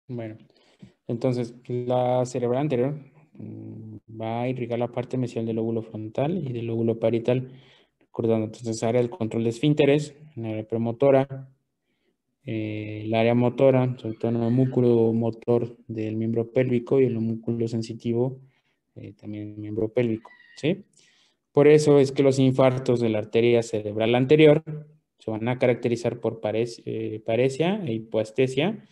Bueno, entonces la cerebral anterior va a irrigar la parte mesial del lóbulo frontal y del lóbulo parietal, recordando entonces área del control de esfínteres, el área premotora, el área motora, sobre todo en el músculo motor del miembro pélvico y el músculo sensitivo también el miembro pélvico, ¿sí? Por eso es que los infartos de la arteria cerebral anterior se van a caracterizar por paresia e hipoestesia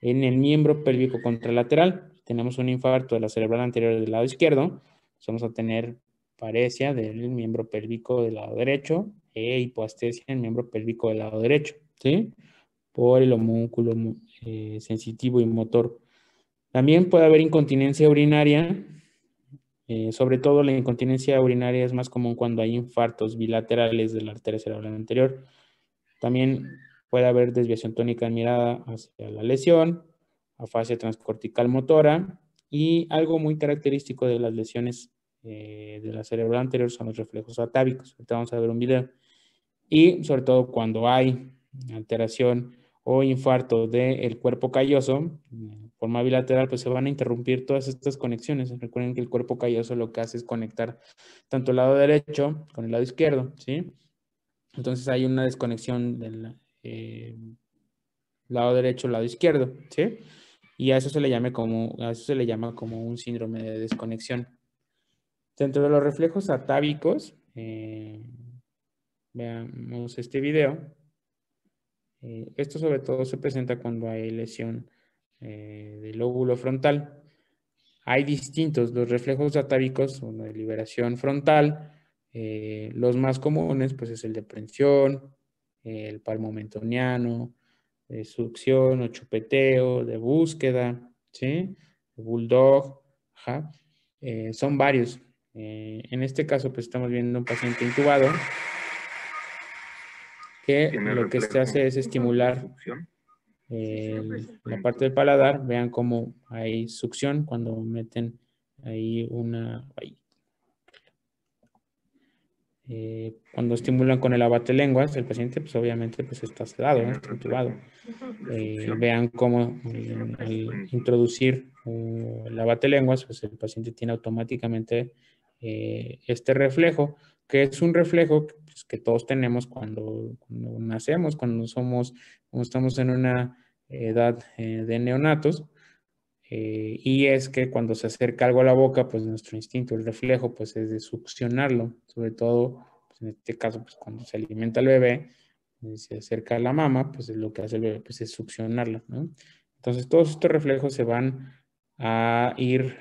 en el miembro pélvico contralateral. Si tenemos un infarto de la cerebral anterior del lado izquierdo, pues vamos a tener paresia del miembro pélvico del lado derecho e hipoestesia en el miembro pélvico del lado derecho, ¿sí? Por el homúnculo sensitivo y motor. También puede haber incontinencia urinaria, sobre todo la incontinencia urinaria es más común cuando hay infartos bilaterales de la arteria cerebral anterior. También puede haber desviación tónica de mirada hacia la lesión, afasia transcortical motora y algo muy característico de las lesiones de la cerebral anterior son los reflejos atávicos. Ahorita vamos a ver un video. Y sobre todo cuando hay alteración o infarto del cuerpo calloso, de forma bilateral, pues se van a interrumpir todas estas conexiones. Recuerden que el cuerpo calloso lo que hace es conectar tanto el lado derecho con el lado izquierdo, ¿sí? Entonces hay una desconexión del lado derecho, lado izquierdo, ¿sí? Y a eso se le llama como un síndrome de desconexión. Dentro de los reflejos atávicos, veamos este video. Esto sobre todo se presenta cuando hay lesión del lóbulo frontal. Hay distintos, los reflejos atávicos son de liberación frontal. Los más comunes pues es el de prensión, el palmomentoniano, de succión o chupeteo, de búsqueda, ¿sí? De bulldog, ajá. Son varios. En este caso pues estamos viendo un paciente intubado que lo que se hace es estimular la parte del paladar. Vean cómo hay succión cuando meten ahí cuando estimulan con el abatelenguas, el paciente pues obviamente pues está sedado, ¿no? Está intubado. Vean cómo al introducir el abatelenguas, pues el paciente tiene automáticamente este reflejo, que es un reflejo pues, que todos tenemos cuando nacemos, cuando estamos en una edad de neonatos. Y es que cuando se acerca algo a la boca, pues nuestro instinto, el reflejo, pues es de succionarlo, sobre todo, pues, en este caso, pues cuando se alimenta el bebé, se acerca a la mama, pues es lo que hace el bebé, pues es succionarlo, ¿no? Entonces todos estos reflejos se van a ir,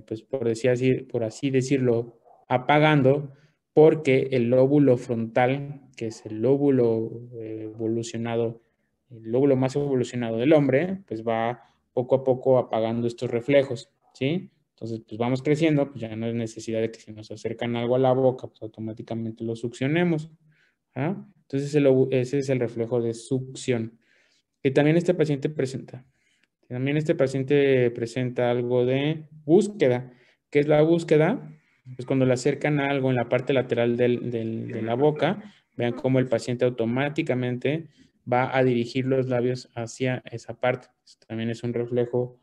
pues por así decirlo, apagando, porque el lóbulo frontal, que es el lóbulo evolucionado, el lóbulo más evolucionado del hombre, pues va poco a poco apagando estos reflejos, ¿sí? Entonces, pues vamos creciendo, pues ya no hay necesidad de que si nos acercan algo a la boca, pues automáticamente lo succionemos. ¿Ah? Entonces, ese es el reflejo de succión. Que también este paciente presenta. También este paciente presenta algo de búsqueda. ¿Qué es la búsqueda? Pues cuando le acercan algo en la parte lateral de la boca, vean cómo el paciente automáticamente va a dirigir los labios hacia esa parte. También es un reflejo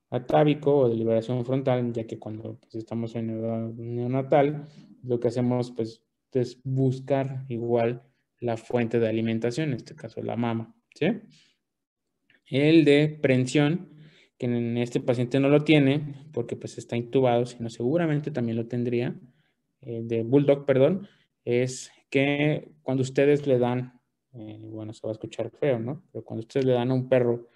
atávico o de liberación frontal, ya que cuando pues, estamos en edad neonatal, lo que hacemos pues, es buscar igual la fuente de alimentación, en este caso la mama, ¿sí? El de prensión, que en este paciente no lo tiene porque pues está intubado, sino seguramente también lo tendría, de bulldog, perdón, es que cuando ustedes le dan, bueno, se va a escuchar feo, ¿no? Pero cuando ustedes le dan a un perro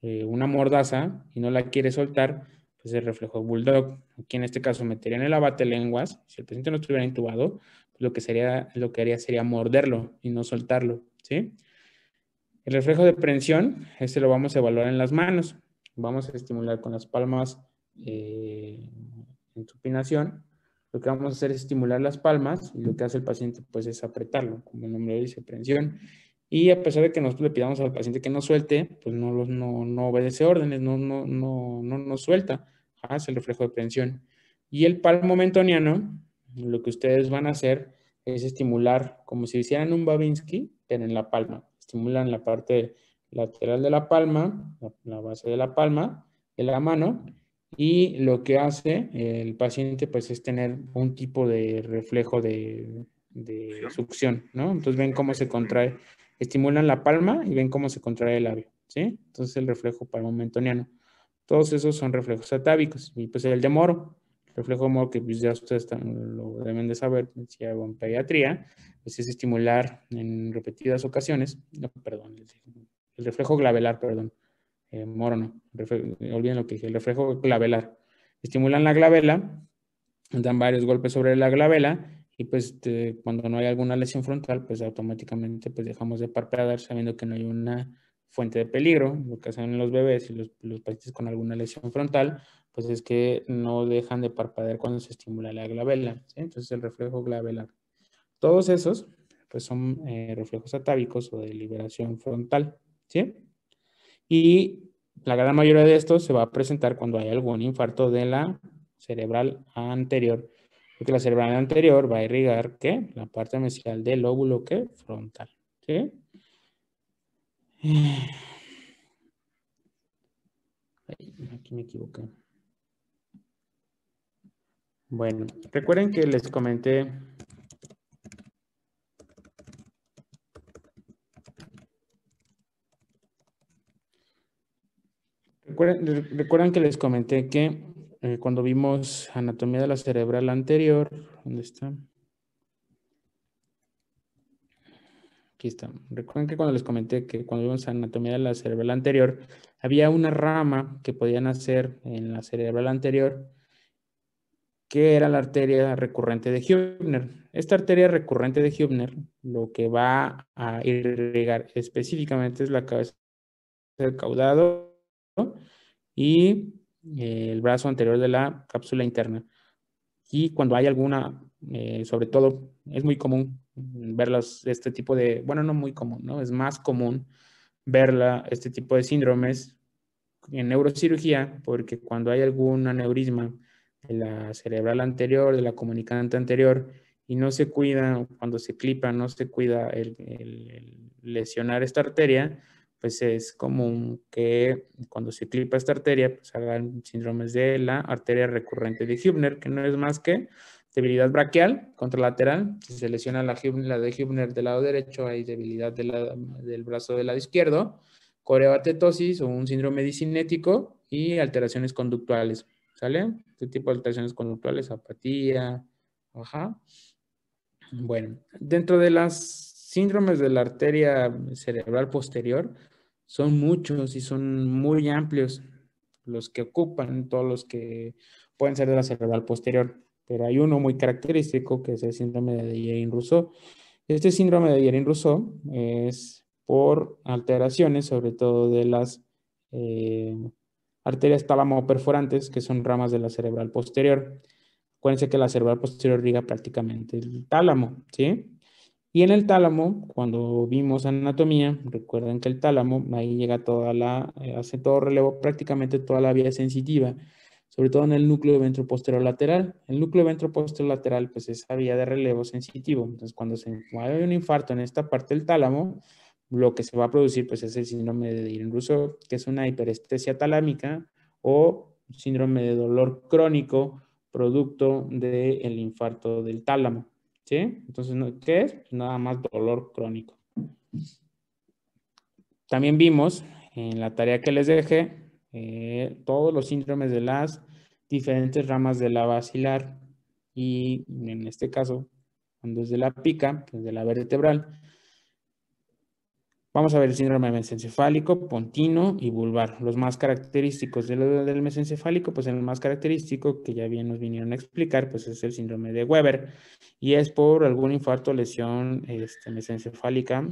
una mordaza y no la quiere soltar, pues el reflejo bulldog. Aquí en este caso meterían el abatelenguas. Si el paciente no estuviera intubado, pues lo que haría sería morderlo y no soltarlo, ¿sí? El reflejo de prensión, este lo vamos a evaluar en las manos. Vamos a estimular con las palmas en supinación. Lo que vamos a hacer es estimular las palmas y lo que hace el paciente pues es apretarlo, como el nombre dice, prensión. Y a pesar de que nosotros le pidamos al paciente que no suelte, pues no obedece órdenes, no suelta. Hace el reflejo de prensión. Y el palmomentoniano, lo que ustedes van a hacer es estimular como si hicieran un Babinski, pero en la palma. Estimulan la parte lateral de la palma, la base de la palma de la mano, y lo que hace el paciente pues es tener un tipo de reflejo de succión, ¿no? Entonces ven cómo se contrae, estimulan la palma y ven cómo se contrae el labio, ¿sí? Entonces el reflejo palmomentoniano. Todos esos son reflejos atávicos. Y pues el de Moro, el reflejo de Moro, que pues ya ustedes lo deben de saber, si hago en pediatría, pues es estimular en repetidas ocasiones, no, perdón, el reflejo glabelar, perdón, Moro no, olviden lo que dije, el reflejo glabelar. Estimulan la glabela, dan varios golpes sobre la glabela y pues cuando no hay alguna lesión frontal, pues automáticamente pues dejamos de parpadear sabiendo que no hay una fuente de peligro. Lo que hacen los bebés y los pacientes con alguna lesión frontal, pues es que no dejan de parpadear cuando se estimula la glabela, ¿sí? Entonces el reflejo glabelar. Todos esos pues son reflejos atávicos o de liberación frontal, ¿sí? Y la gran mayoría de estos se va a presentar cuando hay algún infarto de la cerebral anterior, porque la cerebral anterior va a irrigar, ¿qué? La parte mesial del lóbulo, ¿qué? Frontal, ¿sí? Aquí me equivoqué. Bueno, recuerden que les comenté recuerdan que les comenté que cuando vimos anatomía de la cerebral anterior, ¿dónde está? Aquí está. Recuerden que cuando les comenté que cuando vimos anatomía de la cerebral anterior, había una rama que podían hacer en la cerebral anterior, que era la arteria recurrente de Hübner. Esta arteria recurrente de Hübner, lo que va a irrigar específicamente es la cabeza del caudado y el brazo anterior de la cápsula interna. Y cuando hay alguna, sobre todo, es muy común verlas, este tipo de, bueno, no muy común, ¿no? Es más común verla, este tipo de síndromes en neurocirugía, porque cuando hay algún aneurisma de la cerebral anterior, de la comunicante anterior, y no se cuida, cuando se clipa, no se cuida el lesionar esta arteria, pues es común que cuando se clipa esta arteria, pues hagan síndromes de la arteria recurrente de Hübner, que no es más que debilidad braquial contralateral. Si se lesiona la de Hübner del lado derecho, hay debilidad del brazo del lado izquierdo, coreoatetosis o un síndrome disinético y alteraciones conductuales, ¿sale? Este tipo de alteraciones conductuales, apatía, ajá. Bueno, dentro de las síndromes de la arteria cerebral posterior, son muchos y son muy amplios los que ocupan, todos los que pueden ser de la cerebral posterior, pero hay uno muy característico que es el síndrome de Guillain-Rousseau. Este síndrome de Guillain-Rousseau es por alteraciones, sobre todo de las eh, arterias tálamo-perforantes, que son ramas de la cerebral posterior. Acuérdense que la cerebral posterior riga prácticamente el tálamo, ¿sí? Y en el tálamo, cuando vimos anatomía, recuerden que el tálamo, ahí llega hace todo relevo, prácticamente toda la vía sensitiva, sobre todo en el núcleo ventroposterolateral. El núcleo ventroposterolateral, pues es esa vía de relevo sensitivo. Entonces, cuando hay un infarto en esta parte del tálamo, lo que se va a producir, pues es el síndrome de Guillain-Rousseau, que es una hiperestesia talámica o síndrome de dolor crónico producto del infarto del tálamo. ¿Sí? Entonces, ¿qué es? Pues nada más dolor crónico. También vimos en la tarea que les dejé todos los síndromes de las diferentes ramas de la basilar y en este caso, cuando es de la pica, pues de la vertebral, vamos a ver el síndrome mesencefálico, pontino y vulvar. Los más característicos del mesencefálico, pues el más característico que ya bien nos vinieron a explicar, pues es el síndrome de Weber y es por algún infarto o lesión mesencefálica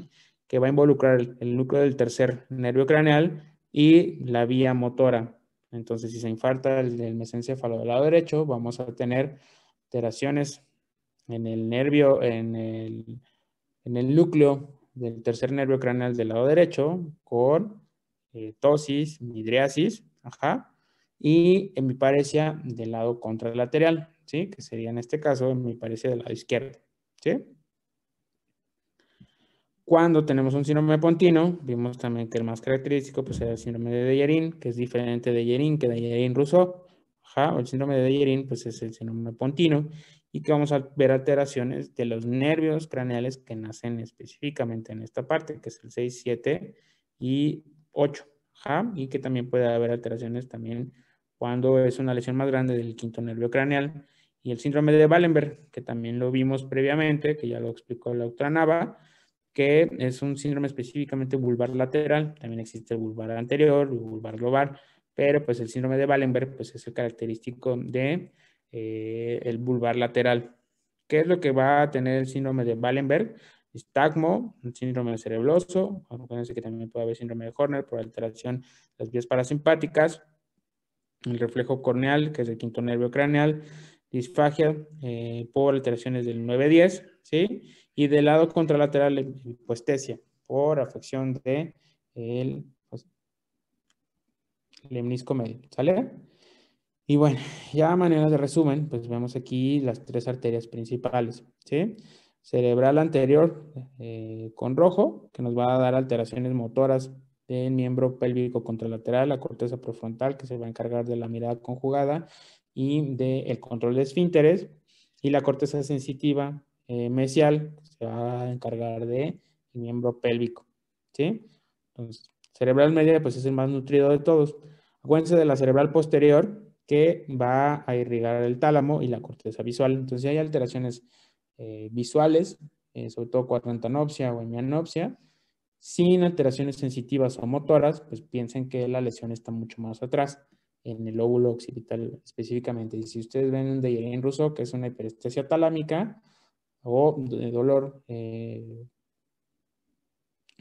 que va a involucrar el núcleo del tercer nervio craneal y la vía motora. Entonces, si se infarta el mesencéfalo del lado derecho, vamos a tener alteraciones en el nervio, en el núcleo del tercer nervio craneal del lado derecho con tosis, midriasis, ajá, y hemiparesia del lado contralateral, ¿sí? Que sería en este caso hemiparesia del lado izquierdo, ¿sí? Cuando tenemos un síndrome pontino, vimos también que el más característico pues, era el síndrome de Dejerin, que es diferente de Dejerin que de Dejerin-Rousseau. Ajá, el síndrome de Dejerin pues, es el síndrome pontino y que vamos a ver alteraciones de los nervios craneales que nacen específicamente en esta parte, que es el 6, 7 y 8. Ajá, y que también puede haber alteraciones también cuando es una lesión más grande del quinto nervio craneal. Y el síndrome de Wallenberg, que también lo vimos previamente, que ya lo explicó la doctora Nava, que es un síndrome específicamente vulvar lateral. También existe el vulvar anterior, el vulvar global, pero pues el síndrome de Wallenberg pues es el característico de el vulvar lateral. ¿Qué es lo que va a tener el síndrome de Wallenberg? Estagmo, un síndrome cerebroso, acuérdense que también puede haber síndrome de Horner por alteración de las vías parasimpáticas, el reflejo corneal, que es el quinto nervio craneal, disfagia por alteraciones del 9-10, ¿sí? Y del lado contralateral, hipoestesia, por afección de pues, el menisco medio, ¿sale? Y bueno, ya a manera de resumen, pues vemos aquí las tres arterias principales, ¿sí? Cerebral anterior con rojo, que nos va a dar alteraciones motoras del miembro pélvico contralateral, la corteza prefrontal, que se va a encargar de la mirada conjugada y del control de esfínteres, y la corteza sensitiva mesial, que se va a encargar del miembro pélvico, ¿sí? Entonces, cerebral media, pues es el más nutrido de todos. Acuérdense de la cerebral posterior, que va a irrigar el tálamo y la corteza visual. Entonces, si hay alteraciones visuales, sobre todo cuadrantanopsia o hemianopsia, sin alteraciones sensitivas o motoras, pues piensen que la lesión está mucho más atrás, en el lóbulo occipital específicamente. Y si ustedes ven un Dejerin-Rousseau, que es una hiperestesia talámica o de dolor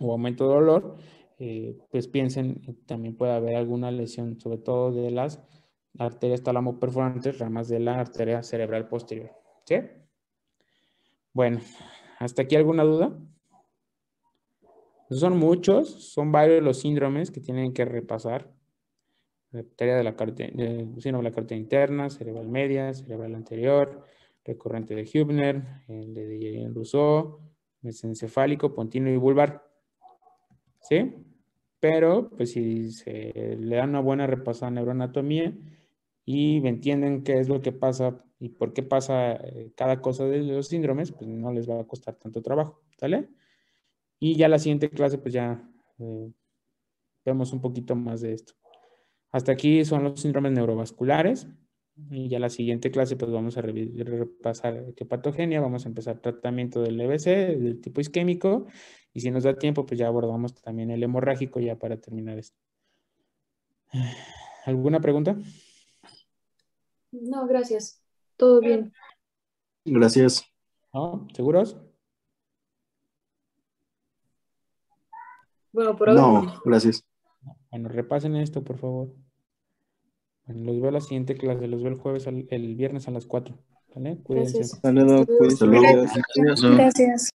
o aumento de dolor, pues piensen también puede haber alguna lesión, sobre todo de las arterias talamoperforantes, ramas de la arteria cerebral posterior. ¿Sí? Bueno, ¿hasta aquí alguna duda? Son muchos, son varios los síndromes que tienen que repasar. La arteria de la síndrome de la cartera interna, cerebral media, cerebral anterior, recurrente de Hübner, el de Dejerin-Rousseau, mesencefálico, pontino y vulvar. ¿Sí? Pero, pues si se le da una buena repasada a neuroanatomía y entienden qué es lo que pasa y por qué pasa cada cosa de los síndromes, pues no les va a costar tanto trabajo, ¿sale? Y ya la siguiente clase, pues ya vemos un poquito más de esto. Hasta aquí son los síndromes neurovasculares. Y ya la siguiente clase, pues vamos a repasar qué patogenia, vamos a empezar tratamiento del EBC, del tipo isquémico, y si nos da tiempo, pues ya abordamos también el hemorrágico ya para terminar esto. ¿Alguna pregunta? No, gracias. Todo bien. Gracias. ¿No? ¿Seguros? Bueno, por ahora No, no. gracias. Bueno, repasen esto, por favor. Bueno, los veo la siguiente clase, los veo el jueves, el viernes a las 4. ¿Vale? Cuídense. Gracias. Hasta luego, Hasta luego. cuídense Hasta luego. mucho. Gracias.